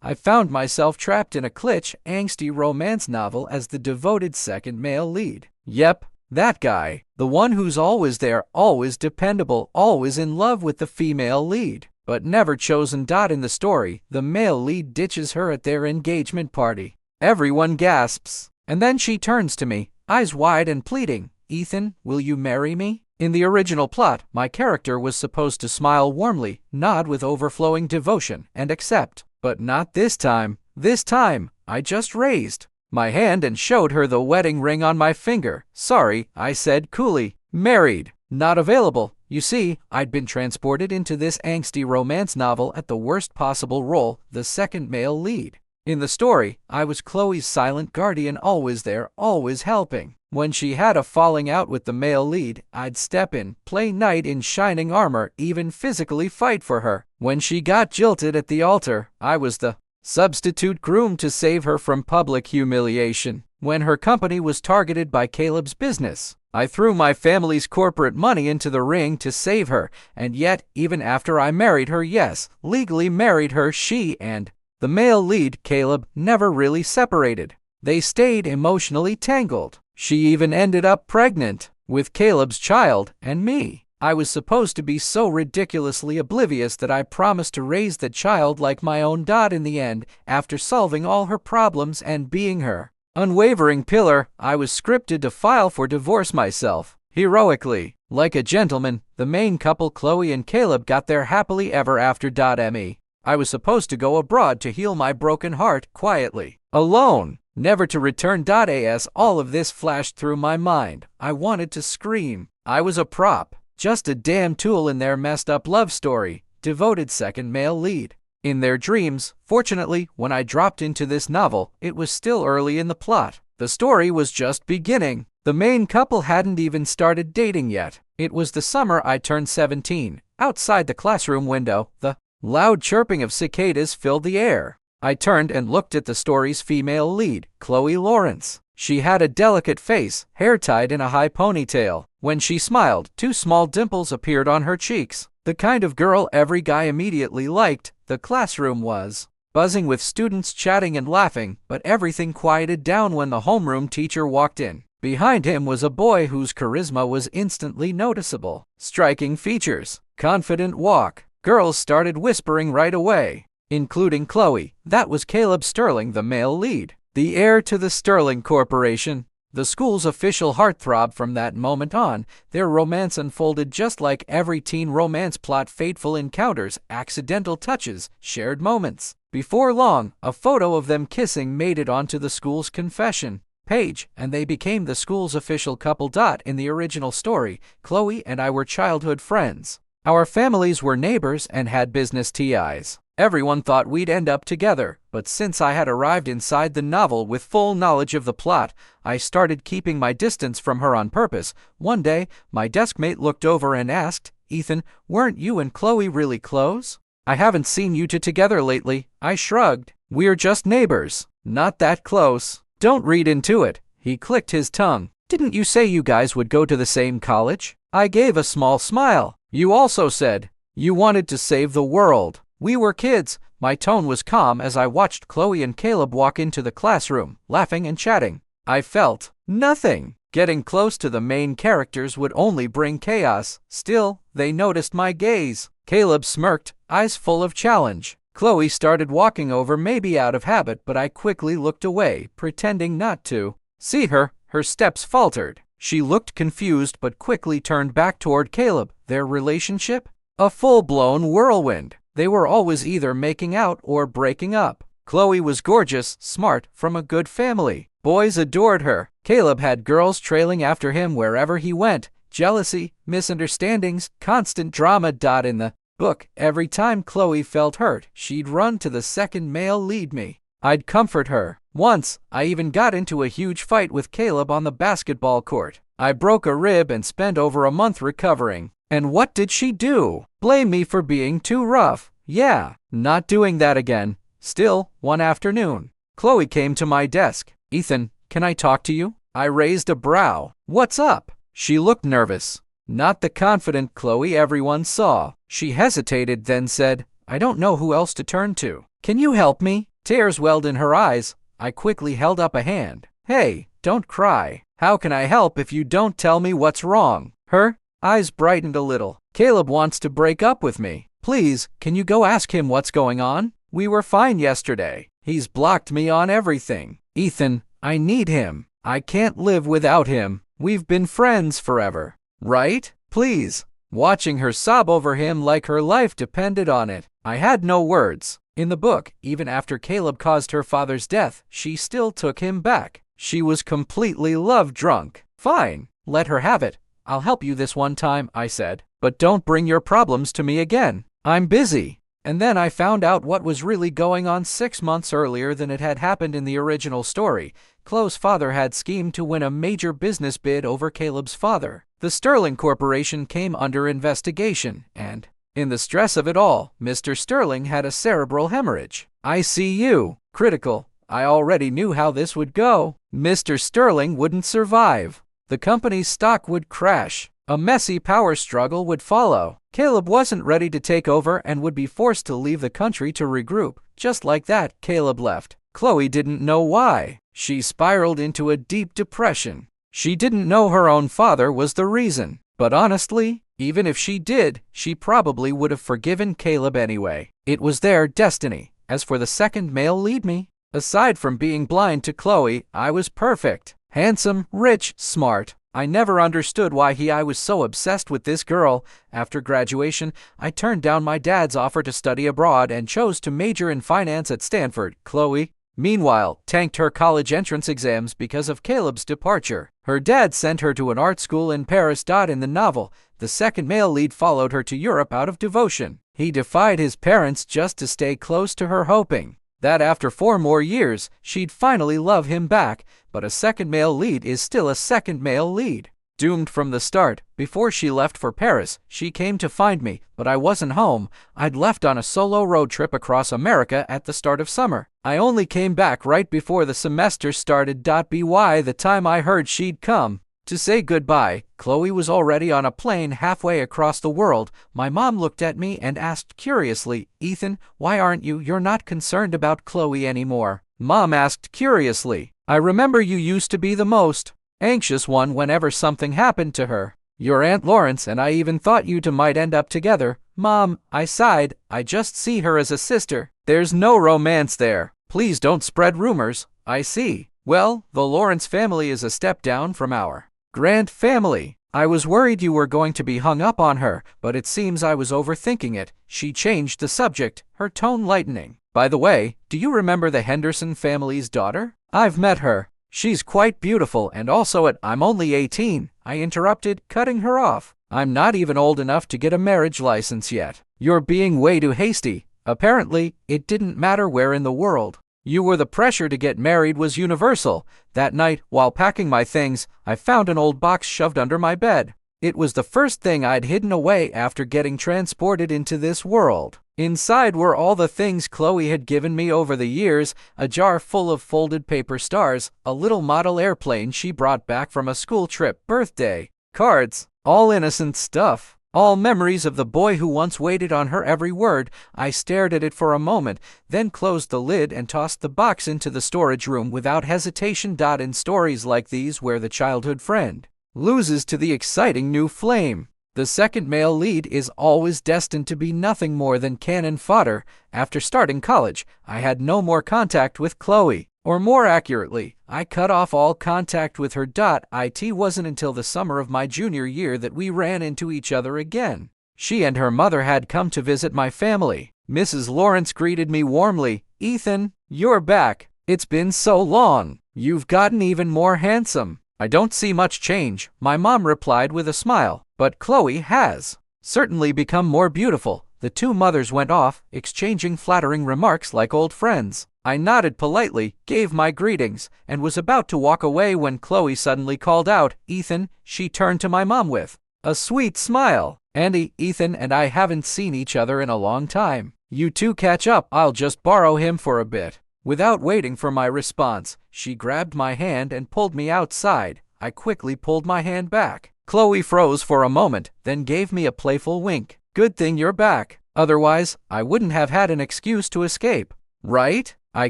I found myself trapped in a cliché, angsty romance novel as the devoted second male lead. Yep, that guy. The one who's always there, always dependable, always in love with the female lead, but never chosen. In the story, the male lead ditches her at their engagement party. Everyone gasps. And then she turns to me, eyes wide and pleading, "Ethan, will you marry me?" In the original plot, my character was supposed to smile warmly, nod with overflowing devotion, and accept. But not this time. This time, I just raised my hand and showed her the wedding ring on my finger. "Sorry," I said coolly. "Married. Not available." You see, I'd been transported into this angsty romance novel at the worst possible role, the second male lead. In the story, I was Chloe's silent guardian, always there, always helping. When she had a falling out with the male lead, I'd step in, play knight in shining armor, even physically fight for her. When she got jilted at the altar, I was the substitute groom to save her from public humiliation. When her company was targeted by Caleb's business, I threw my family's corporate money into the ring to save her. And yet, even after I married her, yes, legally married her, she and the male lead, Caleb, never really separated. They stayed emotionally tangled. She even ended up pregnant with Caleb's child and me. I was supposed to be so ridiculously oblivious that I promised to raise the child like my own. In the end, after solving all her problems and being her unwavering pillar, I was scripted to file for divorce myself. Heroically, like a gentleman, the main couple, Chloe and Caleb, got their happily ever after. Me. I was supposed to go abroad to heal my broken heart, quietly, alone, never to return. As all of this flashed through my mind, I wanted to scream. I was a prop, just a damn tool in their messed up love story, devoted second male lead. In their dreams. Fortunately, when I dropped into this novel, it was still early in the plot. The story was just beginning. The main couple hadn't even started dating yet. It was the summer I turned 17. Outside the classroom window, the loud chirping of cicadas filled the air. I turned and looked at the story's female lead, Chloe Lawrence. She had a delicate face, hair tied in a high ponytail. When she smiled, 2 small dimples appeared on her cheeks. The kind of girl every guy immediately liked. The classroom was buzzing with students chatting and laughing, but everything quieted down when the homeroom teacher walked in. Behind him was a boy whose charisma was instantly noticeable. Striking features, confident walk. Girls started whispering right away, including Chloe. That was Caleb Sterling, the male lead, the heir to the Sterling Corporation. The school's official heartthrob. From that moment on, their romance unfolded just like every teen romance plot: fateful encounters, accidental touches, shared moments. Before long, a photo of them kissing made it onto the school's confession page, and they became the school's official couple. In the original story, Chloe and I were childhood friends. Our families were neighbors and had business ties. Everyone thought we'd end up together, but since I had arrived inside the novel with full knowledge of the plot, I started keeping my distance from her on purpose. One day, my deskmate looked over and asked, "Ethan, weren't you and Chloe really close? I haven't seen you two together lately." I shrugged. "We're just neighbors. Not that close." "Don't read into it." He clicked his tongue. "Didn't you say you guys would go to the same college?" I gave a small smile. "You also said you wanted to save the world." "We were kids." My tone was calm as I watched Chloe and Caleb walk into the classroom, laughing and chatting. I felt nothing. Getting close to the main characters would only bring chaos. Still, they noticed my gaze. Caleb smirked, eyes full of challenge. Chloe started walking over, maybe out of habit, but I quickly looked away, pretending not to see her. Her steps faltered. She looked confused but quickly turned back toward Caleb. Their relationship? A full-blown whirlwind. They were always either making out or breaking up. Chloe was gorgeous, smart, from a good family. Boys adored her. Caleb had girls trailing after him wherever he went. Jealousy, misunderstandings, constant drama. In the book, every time Chloe felt hurt, she'd run to the second male lead, me. I'd comfort her. Once, I even got into a huge fight with Caleb on the basketball court. I broke a rib and spent over a month recovering. And what did she do? Blame me for being too rough. Yeah, not doing that again. Still, one afternoon, Chloe came to my desk. "Ethan, can I talk to you?" I raised a brow. "What's up?" She looked nervous. Not the confident Chloe everyone saw. She hesitated, then said, "I don't know who else to turn to. Can you help me?" Tears welled in her eyes. I quickly held up a hand. Hey, don't cry. How can I help if you don't tell me what's wrong? Her eyes brightened a little. Caleb wants to break up with me. Please, can you go ask him what's going on? We were fine yesterday. He's blocked me on everything. Ethan, I need him. I can't live without him. We've been friends forever. Right? Please. Watching her sob over him like her life depended on it. I had no words. In the book, even after Caleb caused her father's death, she still took him back. She was completely love-drunk. Fine, let her have it. I'll help you this one time, I said. But don't bring your problems to me again. I'm busy. And then I found out what was really going on 6 months earlier than it had happened in the original story. Chloe's father had schemed to win a major business bid over Caleb's father. The Sterling Corporation came under investigation, and in the stress of it all, Mr. Sterling had a cerebral hemorrhage. ICU. Critical. I already knew how this would go. Mr. Sterling wouldn't survive. The company's stock would crash. A messy power struggle would follow. Caleb wasn't ready to take over and would be forced to leave the country to regroup. Just like that, Caleb left. Chloe didn't know why. She spiraled into a deep depression. She didn't know her own father was the reason. But honestly, even if she did, she probably would have forgiven Caleb anyway. It was their destiny. As for the second male lead me, aside from being blind to Chloe, I was perfect. Handsome, rich, smart. I never understood why I was so obsessed with this girl. After graduation, I turned down my dad's offer to study abroad and chose to major in finance at Stanford. Chloe, meanwhile, tanked her college entrance exams because of Caleb's departure. Her dad sent her to an art school in Paris. In the novel, the second male lead followed her to Europe out of devotion. He defied his parents just to stay close to her, hoping that after 4 more years, she'd finally love him back. But a second male lead is still a second male lead. Doomed from the start, before she left for Paris, she came to find me, but I wasn't home. I'd left on a solo road trip across America at the start of summer. I only came back right before the semester started. By the time I heard she'd come to say goodbye, Chloe was already on a plane halfway across the world. My mom looked at me and asked curiously, Ethan, why aren't you're not concerned about Chloe anymore? Mom asked curiously. I remember you used to be the most anxious one whenever something happened to her. Your Aunt Lawrence and I even thought you two might end up together. Mom, I sighed, I just see her as a sister. There's no romance there. Please don't spread rumors. I see. Well, the Lawrence family is a step down from our Grant family. I was worried you were going to be hung up on her, but it seems I was overthinking it. She changed the subject, her tone lightening. By the way, do you remember the Henderson family's daughter? I've met her. She's quite beautiful, and also I'm only 18, I interrupted, cutting her off. I'm not even old enough to get a marriage license yet. You're being way too hasty. Apparently, it didn't matter where in the world you were. The pressure to get married was universal. That night, while packing my things, I found an old box shoved under my bed. It was the first thing I'd hidden away after getting transported into this world. Inside were all the things Chloe had given me over the years, a jar full of folded paper stars, a little model airplane she brought back from a school trip, birthday cards, all innocent stuff. All memories of the boy who once waited on her every word. I stared at it for a moment, then closed the lid and tossed the box into the storage room without hesitation. In stories like these where the childhood friend loses to the exciting new flame, the second male lead is always destined to be nothing more than cannon fodder. After starting college, I had no more contact with Chloe. Or more accurately, I cut off all contact with her. It wasn't until the summer of my junior year that we ran into each other again. She and her mother had come to visit my family. Mrs. Lawrence greeted me warmly. Ethan, you're back. It's been so long. You've gotten even more handsome. I don't see much change, my mom replied with a smile. But Chloe has certainly become more beautiful. The two mothers went off, exchanging flattering remarks like old friends. I nodded politely, gave my greetings, and was about to walk away when Chloe suddenly called out, Ethan. She turned to my mom with a sweet smile. Andy, Ethan and I haven't seen each other in a long time. You two catch up, I'll just borrow him for a bit. Without waiting for my response, she grabbed my hand and pulled me outside. I quickly pulled my hand back. Chloe froze for a moment, then gave me a playful wink. Good thing you're back. Otherwise, I wouldn't have had an excuse to escape. Right? I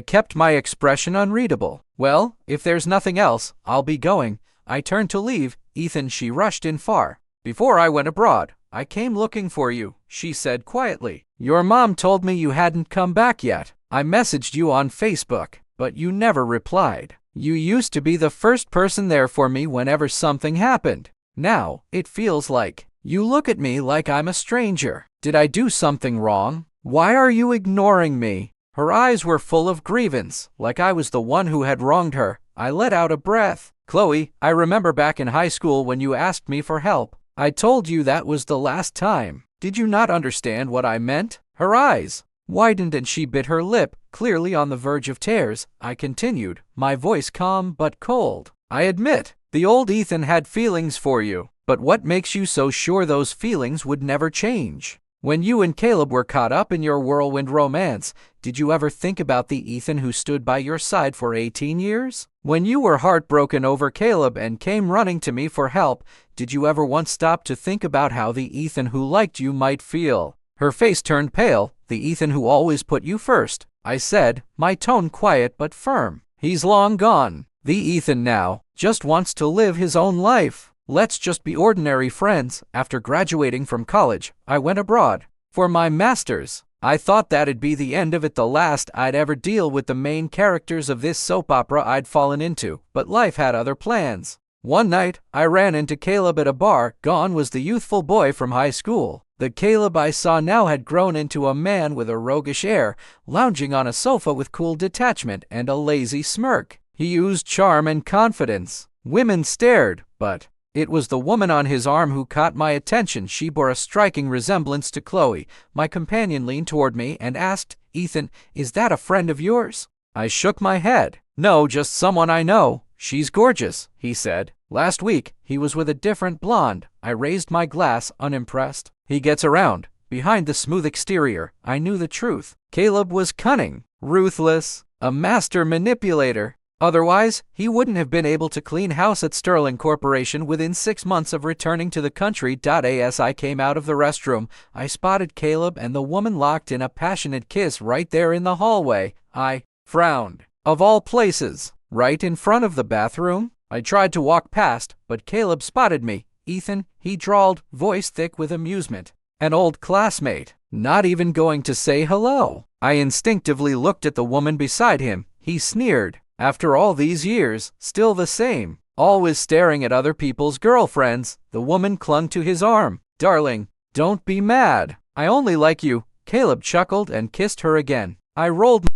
kept my expression unreadable. Well, if there's nothing else, I'll be going. I turned to leave. Ethan, she rushed in far. Before I went abroad, I came looking for you, she said quietly. Your mom told me you hadn't come back yet. I messaged you on Facebook, but you never replied. You used to be the first person there for me whenever something happened. Now, it feels like you look at me like I'm a stranger. Did I do something wrong? Why are you ignoring me? Her eyes were full of grievance, like I was the one who had wronged her. I let out a breath. Chloe, I remember back in high school when you asked me for help. I told you that was the last time. Did you not understand what I meant? Her eyes widened and she bit her lip, clearly on the verge of tears. I continued, my voice calm but cold. I admit, the old Ethan had feelings for you, but what makes you so sure those feelings would never change? When you and Caleb were caught up in your whirlwind romance, did you ever think about the Ethan who stood by your side for 18 years? When you were heartbroken over Caleb and came running to me for help, did you ever once stop to think about how the Ethan who liked you might feel? Her face turned pale. The Ethan who always put you first, I said, my tone quiet but firm. He's long gone. The Ethan now just wants to live his own life. Let's just be ordinary friends. After graduating from college, I went abroad for my master's. I thought that'd be the end of it, the last I'd ever deal with the main characters of this soap opera I'd fallen into, but life had other plans. One night, I ran into Caleb at a bar. Gone was the youthful boy from high school. The Caleb I saw now had grown into a man with a roguish air, lounging on a sofa with cool detachment and a lazy smirk. He oozed charm and confidence. Women stared, but it was the woman on his arm who caught my attention. She bore a striking resemblance to Chloe. My companion leaned toward me and asked, Ethan, is that a friend of yours? I shook my head. No, just someone I know. She's gorgeous, he said. Last week, he was with a different blonde. I raised my glass, unimpressed. He gets around. Behind the smooth exterior, I knew the truth. Caleb was cunning, ruthless, a master manipulator. Otherwise, he wouldn't have been able to clean house at Sterling Corporation within 6 months of returning to the country. As I came out of the restroom, I spotted Caleb and the woman locked in a passionate kiss right there in the hallway. I frowned. Of all places, right in front of the bathroom? I tried to walk past, but Caleb spotted me. Ethan, he drawled, voice thick with amusement. An old classmate. Not even going to say hello. I instinctively looked at the woman beside him. He sneered. After all these years, still the same. Always staring at other people's girlfriends. The woman clung to his arm. Darling, don't be mad. I only like you. Caleb chuckled and kissed her again. I rolled.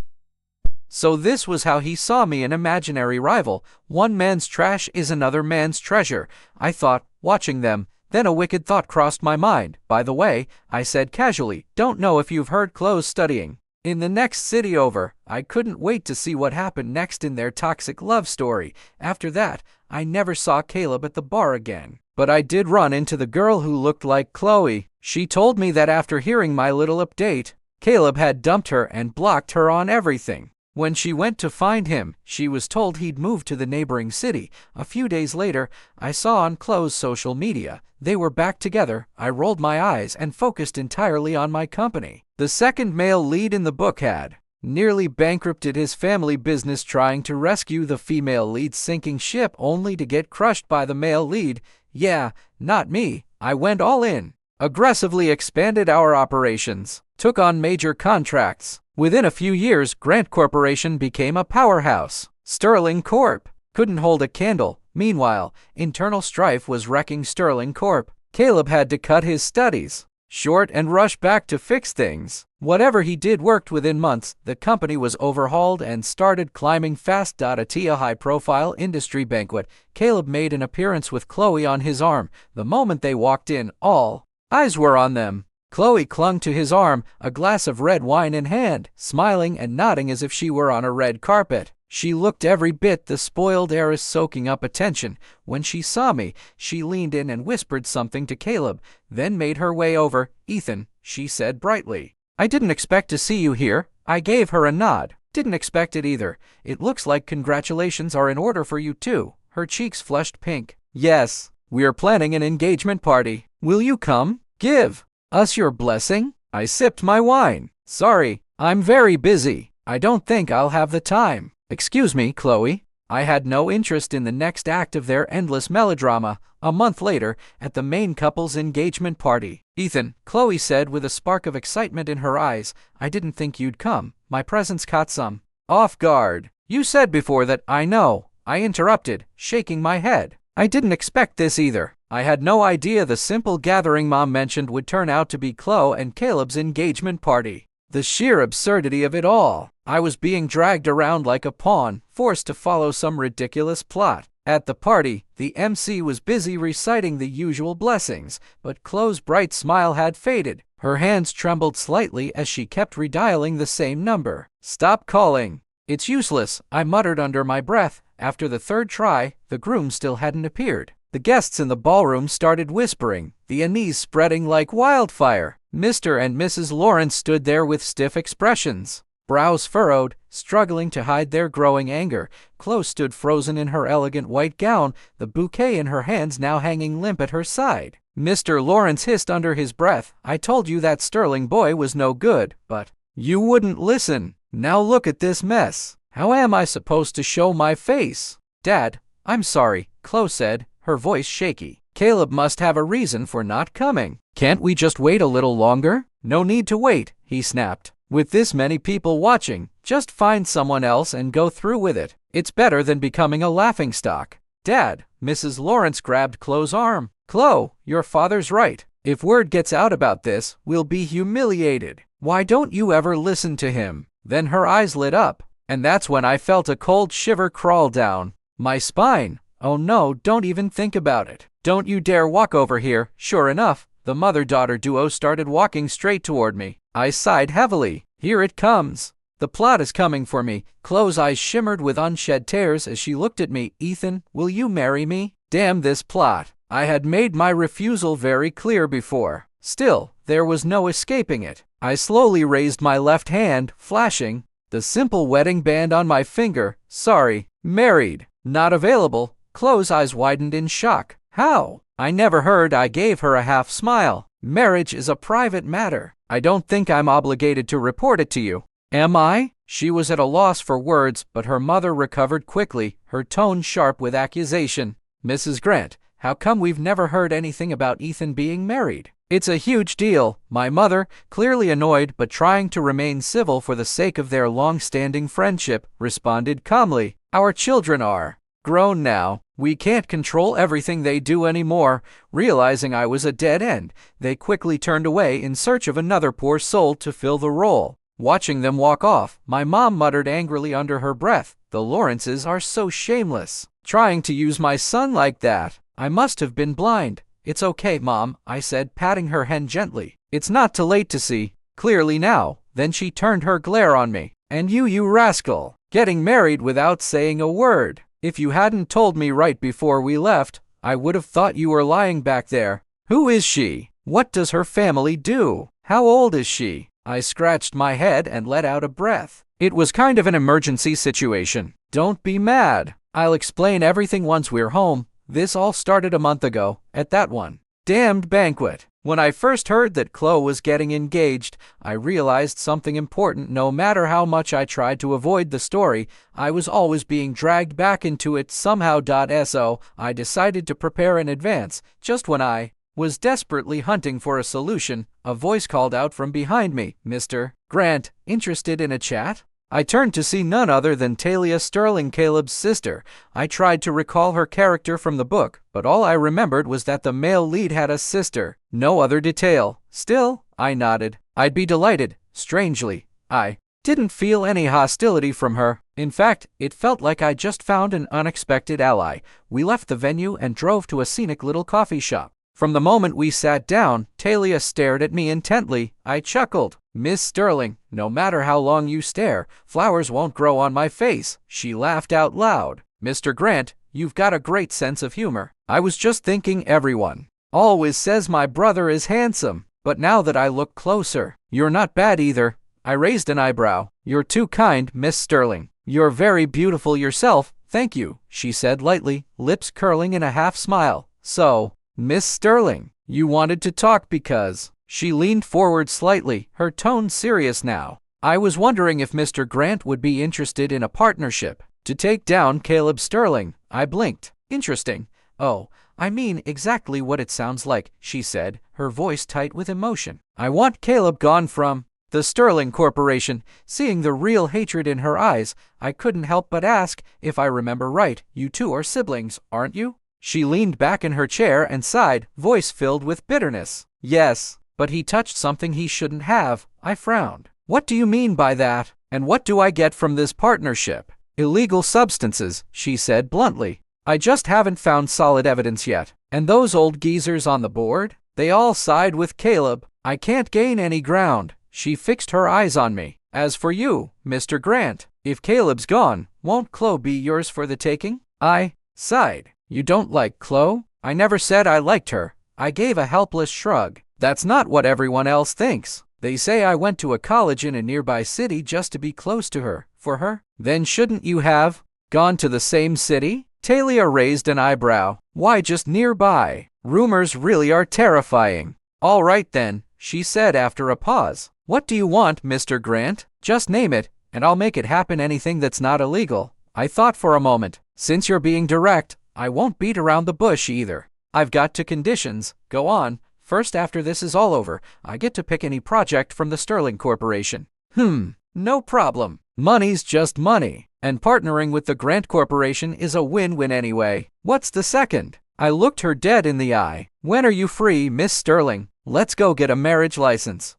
So this was how he saw me, an imaginary rival. One man's trash is another man's treasure, I thought, watching them. Then a wicked thought crossed my mind. By the way, I said casually, don't know if you've heard Chloe's studying in the next city over. I couldn't wait to see what happened next in their toxic love story. After that, I never saw Caleb at the bar again. But I did run into the girl who looked like Chloe. She told me that after hearing my little update, Caleb had dumped her and blocked her on everything. When she went to find him, she was told he'd moved to the neighboring city. A few days later, I saw on Chloe's social media they were back together. I rolled my eyes and focused entirely on my company. The second male lead in the book had nearly bankrupted his family business trying to rescue the female lead's sinking ship, only to get crushed by the male lead. Yeah, not me. I went all in. Aggressively expanded our operations. Took on major contracts. Within a few years, Grant Corporation became a powerhouse. Sterling Corp. couldn't hold a candle. Meanwhile, internal strife was wrecking Sterling Corp. Caleb had to cut his studies short and rush back to fix things. Whatever he did worked within months. The company was overhauled and started climbing fast. At a high-profile industry banquet, Caleb made an appearance with Chloe on his arm. The moment they walked in, all eyes were on them. Chloe clung to his arm, a glass of red wine in hand, smiling and nodding as if she were on a red carpet. She looked every bit the spoiled heiress, soaking up attention. When she saw me, she leaned in and whispered something to Caleb, then made her way over. Ethan, she said brightly. I didn't expect to see you here. I gave her a nod. Didn't expect it either. It looks like congratulations are in order for you too. Her cheeks flushed pink. Yes, we are planning an engagement party. Will you come? Give us your blessing? I sipped my wine. Sorry, I'm very busy. I don't think I'll have the time. Excuse me, Chloe. I had no interest in the next act of their endless melodrama. A month later, at the main couple's engagement party. Ethan, Chloe said with a spark of excitement in her eyes, I didn't think you'd come. My presence caught some off guard. You said before that. I know. I interrupted, shaking my head. I didn't expect this either. I had no idea the simple gathering Mom mentioned would turn out to be Chloe and Caleb's engagement party. The sheer absurdity of it all. I was being dragged around like a pawn, forced to follow some ridiculous plot. At the party, the MC was busy reciting the usual blessings, but Chloe's bright smile had faded. Her hands trembled slightly as she kept redialing the same number. Stop calling. It's useless, I muttered under my breath. After the third try, the groom still hadn't appeared. The guests in the ballroom started whispering, the unease spreading like wildfire. Mr. and Mrs. Lawrence stood there with stiff expressions, brows furrowed, struggling to hide their growing anger. Chloe stood frozen in her elegant white gown, the bouquet in her hands now hanging limp at her side. Mr. Lawrence hissed under his breath, I told you that Sterling boy was no good, but you wouldn't listen. Now look at this mess. How am I supposed to show my face? Dad, I'm sorry, Chloe said, her voice shaky. Caleb must have a reason for not coming. Can't we just wait a little longer? No need to wait, he snapped. With this many people watching, just find someone else and go through with it. It's better than becoming a laughingstock. Dad, Mrs. Lawrence grabbed Chloe's arm. Chloe, your father's right. If word gets out about this, we'll be humiliated. Why don't you ever listen to him? Then her eyes lit up, and that's when I felt a cold shiver crawl down my spine. Oh no, don't even think about it. Don't you dare walk over here. Sure enough, the mother-daughter duo started walking straight toward me. I sighed heavily. Here it comes. The plot is coming for me. Chloe's eyes shimmered with unshed tears as she looked at me. Ethan, will you marry me? Damn this plot. I had made my refusal very clear before. Still, there was no escaping it. I slowly raised my left hand, flashing the simple wedding band on my finger. Sorry, married, not available. Chloe's eyes widened in shock. How? I never heard. I gave her a half smile. Marriage is a private matter. I don't think I'm obligated to report it to you. Am I? She was at a loss for words, but her mother recovered quickly, her tone sharp with accusation. Mrs. Grant, how come we've never heard anything about Ethan being married? It's a huge deal. My mother, clearly annoyed but trying to remain civil for the sake of their long-standing friendship, responded calmly. Our children are grown now. We can't control everything they do anymore. Realizing I was a dead end, they quickly turned away in search of another poor soul to fill the role. Watching them walk off, my mom muttered angrily under her breath, the Lawrences are so shameless. Trying to use my son like that. I must have been blind. It's okay, Mom, I said, patting her hand gently. It's not too late to see clearly now. Then she turned her glare on me. And you rascal, getting married without saying a word. If you hadn't told me right before we left, I would have thought you were lying back there. Who is she? What does her family do? How old is she? I scratched my head and let out a breath. It was kind of an emergency situation. Don't be mad. I'll explain everything once we're home. This all started a month ago, at that one damned banquet. When I first heard that Chloe was getting engaged, I realized something important. No matter how much I tried to avoid the story, I was always being dragged back into it somehow. So I decided to prepare in advance. Just when I was desperately hunting for a solution, a voice called out from behind me, Mr. Grant, interested in a chat? I turned to see none other than Talia Sterling, Caleb's sister. I tried to recall her character from the book, but all I remembered was that the male lead had a sister. No other detail. Still, I nodded. I'd be delighted. Strangely, I didn't feel any hostility from her. In fact, it felt like I just found an unexpected ally. We left the venue and drove to a scenic little coffee shop. From the moment we sat down, Talia stared at me intently. I chuckled. Miss Sterling, no matter how long you stare, flowers won't grow on my face. She laughed out loud. Mr. Grant, you've got a great sense of humor. I was just thinking everyone always says my brother is handsome, but now that I look closer, you're not bad either. I raised an eyebrow. You're too kind, Miss Sterling. You're very beautiful yourself. Thank you, she said lightly, lips curling in a half smile. So, Miss Sterling, you wanted to talk because... She leaned forward slightly, her tone serious now. I was wondering if Mr. Grant would be interested in a partnership to take down Caleb Sterling. I blinked. Interesting. Oh, I mean exactly what it sounds like, she said, her voice tight with emotion. I want Caleb gone from the Sterling Corporation. Seeing the real hatred in her eyes, I couldn't help but ask, if I remember right, you two are siblings, aren't you? She leaned back in her chair and sighed, voice filled with bitterness. Yes, but he touched something he shouldn't have. I frowned. What do you mean by that? And what do I get from this partnership? Illegal substances, she said bluntly. I just haven't found solid evidence yet. And those old geezers on the board? They all side with Caleb. I can't gain any ground. She fixed her eyes on me. As for you, Mr. Grant, if Caleb's gone, won't Chloe be yours for the taking? I sighed. You don't like Chloe? I never said I liked her. I gave a helpless shrug. That's not what everyone else thinks. They say I went to a college in a nearby city just to be close to her. For her? Then shouldn't you have gone to the same city? Talia raised an eyebrow. Why just nearby? Rumors really are terrifying. All right then, she said after a pause. What do you want, Mr. Grant? Just name it, and I'll make it happen. Anything that's not illegal. I thought for a moment. Since you're being direct, I won't beat around the bush either. I've got two conditions. Go on. First, after this is all over, I get to pick any project from the Sterling Corporation. No problem. Money's just money. And partnering with the Grant Corporation is a win-win anyway. What's the second? I looked her dead in the eye. When are you free, Miss Sterling? Let's go get a marriage license.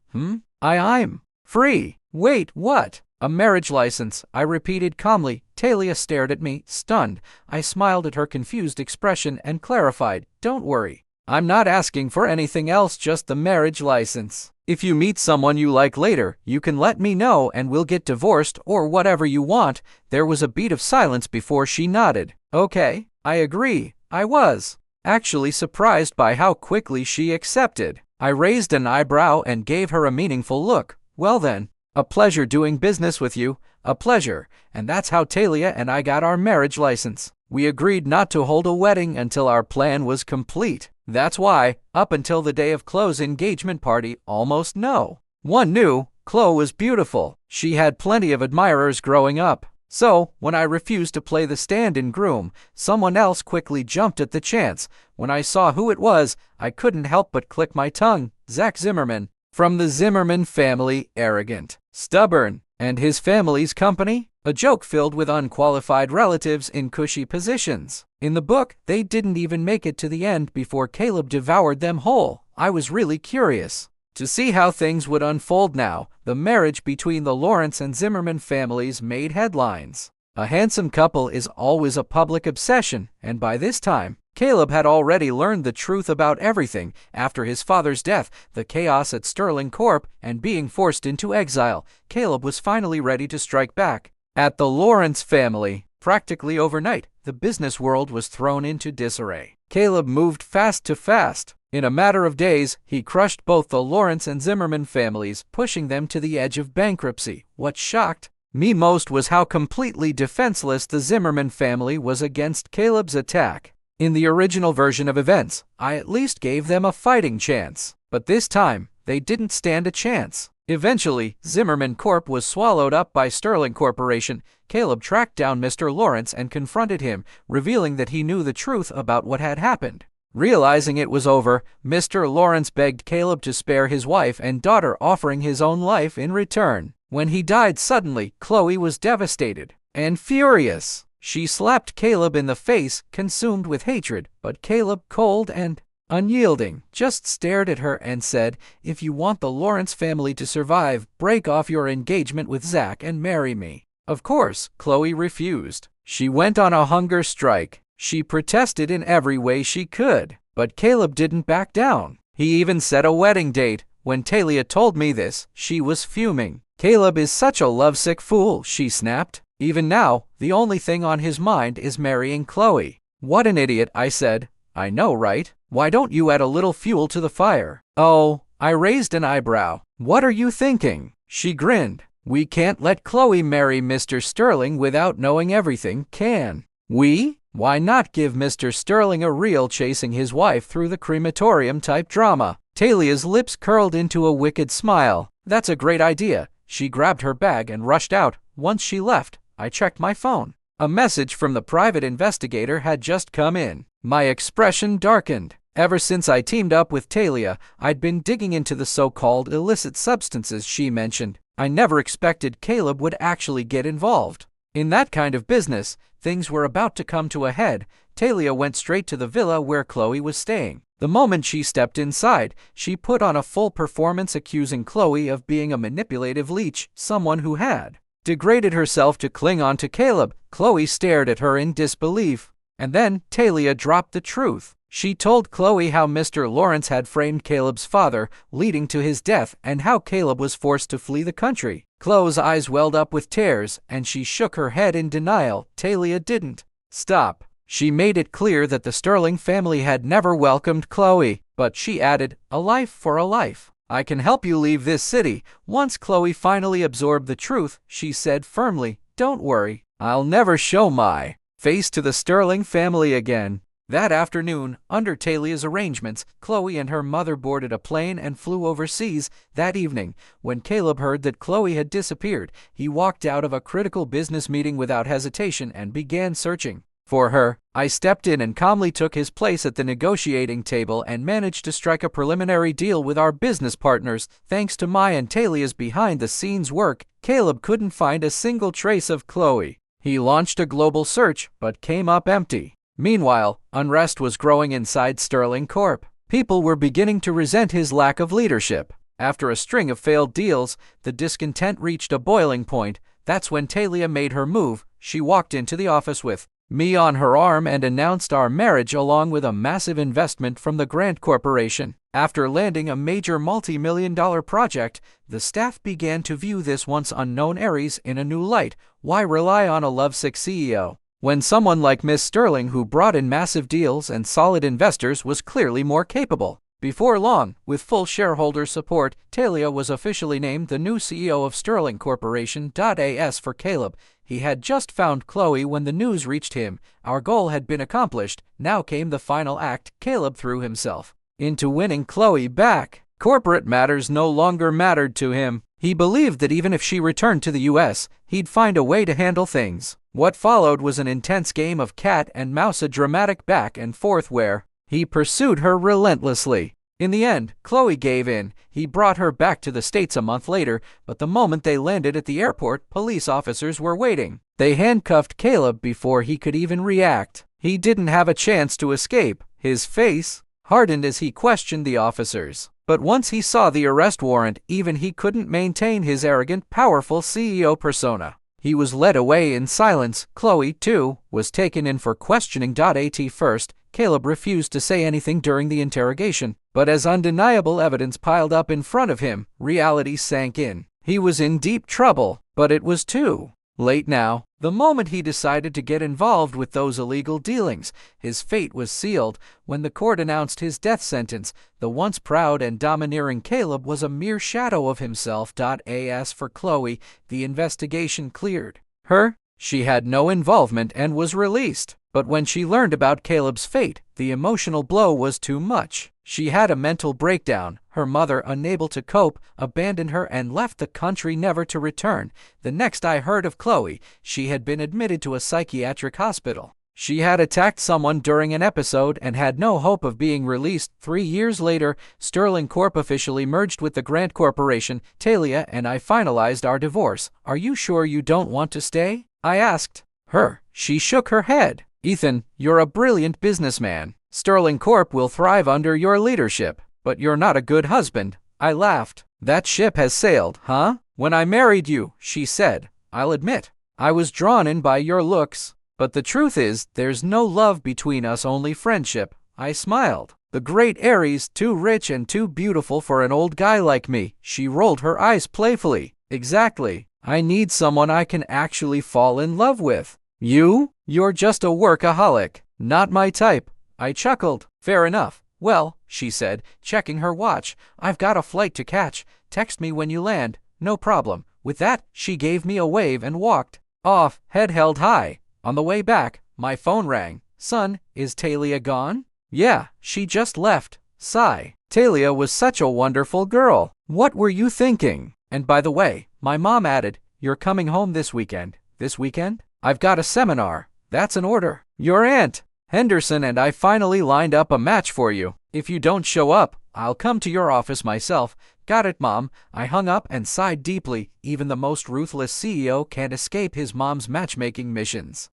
I'm free. Wait, what? A marriage license, I repeated calmly. Talia stared at me, stunned. I smiled at her confused expression and clarified, don't worry. I'm not asking for anything else, just the marriage license. If you meet someone you like later, you can let me know and we'll get divorced or whatever you want. There was a beat of silence before she nodded. Okay, I agree. I was actually surprised by how quickly she accepted. I raised an eyebrow and gave her a meaningful look. Well then, a pleasure doing business with you. A pleasure. And that's how Talia and I got our marriage license. We agreed not to hold a wedding until our plan was complete. That's why, up until the day of Chloe's engagement party, almost no one knew Chloe was beautiful. She had plenty of admirers growing up. So, when I refused to play the stand-in groom, someone else quickly jumped at the chance. When I saw who it was, I couldn't help but click my tongue. Zach Zimmerman. From the Zimmerman family, arrogant, stubborn, and his family's company? A joke filled with unqualified relatives in cushy positions. In the book, they didn't even make it to the end before Caleb devoured them whole. I was really curious to see how things would unfold now. The marriage between the Lawrence and Zimmerman families made headlines. A handsome couple is always a public obsession, and by this time, Caleb had already learned the truth about everything. After his father's death, the chaos at Sterling Corp, and being forced into exile, Caleb was finally ready to strike back at the Lawrence family. Practically overnight, the business world was thrown into disarray. Caleb moved fast to fast. In a matter of days, he crushed both the Lawrence and Zimmerman families, pushing them to the edge of bankruptcy. What shocked me most was how completely defenseless the Zimmerman family was against Caleb's attack. In the original version of events, I at least gave them a fighting chance. But this time, they didn't stand a chance. Eventually, Zimmerman Corp was swallowed up by Sterling Corporation. Caleb tracked down Mr. Lawrence and confronted him, revealing that he knew the truth about what had happened. Realizing it was over, Mr. Lawrence begged Caleb to spare his wife and daughter, offering his own life in return. When he died suddenly, Chloe was devastated and furious. She slapped Caleb in the face, consumed with hatred, but Caleb, cold and unyielding, just stared at her and said, "If you want the Lawrence family to survive, break off your engagement with Zach and marry me." Of course, Chloe refused. She went on a hunger strike. She protested in every way she could, but Caleb didn't back down. He even set a wedding date. When Talia told me this, she was fuming. "Caleb is such a lovesick fool," she snapped. "Even now, the only thing on his mind is marrying Chloe." "What an idiot," I said. "I know, right? Why don't you add a little fuel to the fire?" "Oh," I raised an eyebrow. "What are you thinking?" She grinned. "We can't let Chloe marry Mr. Sterling without knowing everything, can we? Why not give Mr. Sterling a reel chasing his wife through the crematorium-type drama?" Talia's lips curled into a wicked smile. "That's a great idea. She grabbed her bag and rushed out. Once she left, I checked my phone. A message from the private investigator had just come in. My expression darkened. Ever since I teamed up with Talia, I'd been digging into the so-called illicit substances she mentioned. I never expected Caleb would actually get involved. In that kind of business, things were about to come to a head. Talia went straight to the villa where Chloe was staying. The moment she stepped inside, she put on a full performance accusing Chloe of being a manipulative leech, someone who had degraded herself to cling on to Caleb. Chloe stared at her in disbelief. And then Talia dropped the truth. She told Chloe how Mr. Lawrence had framed Caleb's father, leading to his death, and how Caleb was forced to flee the country. Chloe's eyes welled up with tears, and she shook her head in denial. Talia didn't stop. She made it clear that the Sterling family had never welcomed Chloe, but she added, "A life for a life. I can help you leave this city." Once Chloe finally absorbed the truth, she said firmly, "Don't worry, I'll never show my face to the Sterling family again." That afternoon, under Talia's arrangements, Chloe and her mother boarded a plane and flew overseas. That evening, when Caleb heard that Chloe had disappeared, he walked out of a critical business meeting without hesitation and began searching for her. I stepped in and calmly took his place at the negotiating table and managed to strike a preliminary deal with our business partners. Thanks to my and Talia's behind-the-scenes work, Caleb couldn't find a single trace of Chloe. He launched a global search, but came up empty. Meanwhile, unrest was growing inside Sterling Corp. People were beginning to resent his lack of leadership. After a string of failed deals, the discontent reached a boiling point. That's when Talia made her move. She walked into the office with me on her arm and announced our marriage along with a massive investment from the Grant Corporation. After landing a major multi-million-dollar project, the staff began to view this once unknown Aries in a new light. Why rely on a lovesick CEO when someone like Miss Sterling, who brought in massive deals and solid investors, was clearly more capable? Before long, with full shareholder support, Talia was officially named the new CEO of Sterling Corporation. As for Caleb, he had just found Chloe when the news reached him. Our goal had been accomplished. Now came the final act. Caleb threw himself into winning Chloe back. Corporate matters no longer mattered to him. He believed that even if she returned to the U.S., he'd find a way to handle things. What followed was an intense game of cat and mouse, a dramatic back and forth where he pursued her relentlessly. In the end, Chloe gave in. He brought her back to the States a month later, but the moment they landed at the airport, police officers were waiting. They handcuffed Caleb before he could even react. He didn't have a chance to escape. His face hardened as he questioned the officers. But once he saw the arrest warrant, even he couldn't maintain his arrogant, powerful CEO persona. He was led away in silence. Chloe, too, was taken in for questioning. At first, Caleb refused to say anything during the interrogation, but as undeniable evidence piled up in front of him, reality sank in. He was in deep trouble, but it was too late now. The moment he decided to get involved with those illegal dealings, his fate was sealed. When the court announced his death sentence, the once proud and domineering Caleb was a mere shadow of himself. As for Chloe, the investigation cleared her. She had no involvement and was released. But when she learned about Caleb's fate, the emotional blow was too much. She had a mental breakdown. Her mother, unable to cope, abandoned her and left the country, never to return. The next I heard of Chloe, she had been admitted to a psychiatric hospital. She had attacked someone during an episode and had no hope of being released. 3 years later, Sterling Corp officially merged with the Grant Corporation. Talia and I finalized our divorce. "Are you sure you don't want to stay?" I asked her. She shook her head. "Ethan, you're a brilliant businessman. Sterling Corp will thrive under your leadership, but you're not a good husband." I laughed. "That ship has sailed, huh? When I married you," she said, "I'll admit, I was drawn in by your looks. But the truth is, there's no love between us, only friendship." I smiled. "The great Aries, too rich and too beautiful for an old guy like me." She rolled her eyes playfully. "Exactly. I need someone I can actually fall in love with. You're just a workaholic. Not my type." I chuckled. "Fair enough. Well," she said, checking her watch, "I've got a flight to catch. Text me when you land." "No problem." With that, she gave me a wave and walked off, head held high. On the way back, my phone rang. "Son, is Talia gone?" "Yeah, she just left." Sigh. "Talia was such a wonderful girl. What were you thinking? And by the way, My mom added, "You're coming home this weekend." This weekend? I've got a seminar. That's an order. Your aunt, Henderson, and I finally lined up a match for you. If you don't show up, I'll come to your office myself. Got it, Mom. I hung up and sighed deeply. Even the most ruthless CEO can't escape his mom's matchmaking missions.